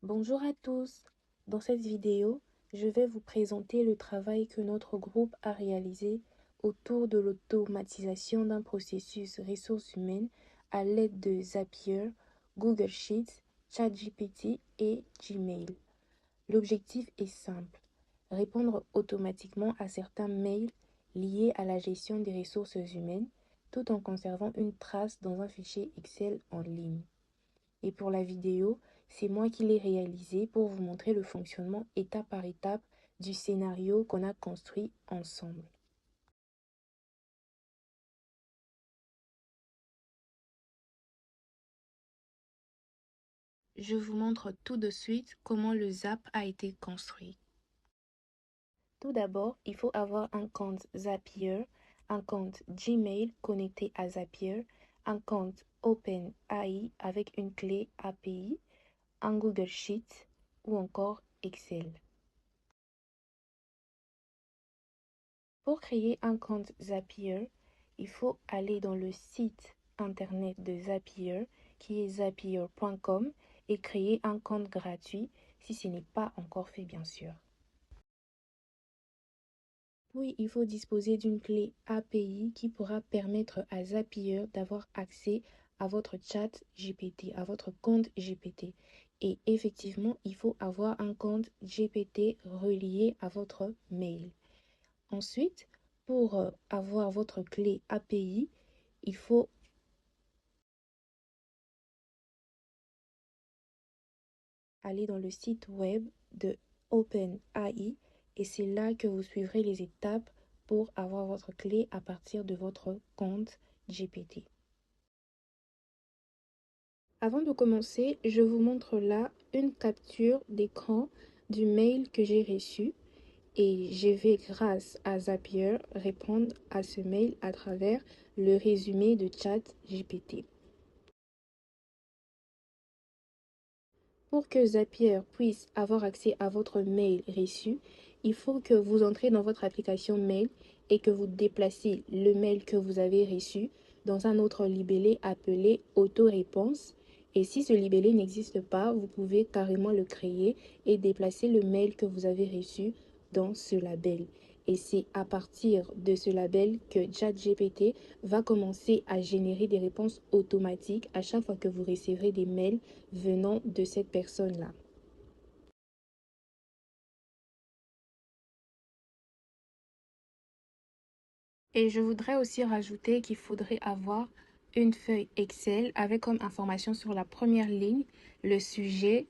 Bonjour à tous. Dans cette vidéo, je vais vous présenter le travail que notre groupe a réalisé autour de l'automatisation d'un processus ressources humaines à l'aide de Zapier, Google Sheets, ChatGPT et Gmail. L'objectif est simple, répondre automatiquement à certains mails liés à la gestion des ressources humaines tout en conservant une trace dans un fichier Excel en ligne. Et pour la vidéo, c'est moi qui l'ai réalisé pour vous montrer le fonctionnement étape par étape du scénario qu'on a construit ensemble. Je vous montre tout de suite comment le Zap a été construit. Tout d'abord, il faut avoir un compte Zapier, un compte Gmail connecté à Zapier, un compte OpenAI avec une clé API, un Google Sheet ou encore Excel. Pour créer un compte Zapier, il faut aller dans le site internet de Zapier qui est zapier.com et créer un compte gratuit si ce n'est pas encore fait bien sûr. Puis il faut disposer d'une clé API qui pourra permettre à Zapier d'avoir accès à votre chat GPT, à votre compte GPT. Et effectivement, il faut avoir un compte GPT relié à votre mail. Ensuite, pour avoir votre clé API, il faut aller dans le site web de OpenAI et c'est là que vous suivrez les étapes pour avoir votre clé à partir de votre compte GPT. Avant de commencer, je vous montre là une capture d'écran du mail que j'ai reçu et je vais, grâce à Zapier, répondre à ce mail à travers le résumé de ChatGPT. Pour que Zapier puisse avoir accès à votre mail reçu, il faut que vous entrez dans votre application mail et que vous déplacez le mail que vous avez reçu dans un autre libellé appelé auto-réponse. Et si ce libellé n'existe pas, vous pouvez carrément le créer et déplacer le mail que vous avez reçu dans ce label. Et c'est à partir de ce label que ChatGPT va commencer à générer des réponses automatiques à chaque fois que vous recevrez des mails venant de cette personne-là. Et je voudrais aussi rajouter qu'il faudrait avoir une feuille Excel avec comme information sur la première ligne le sujet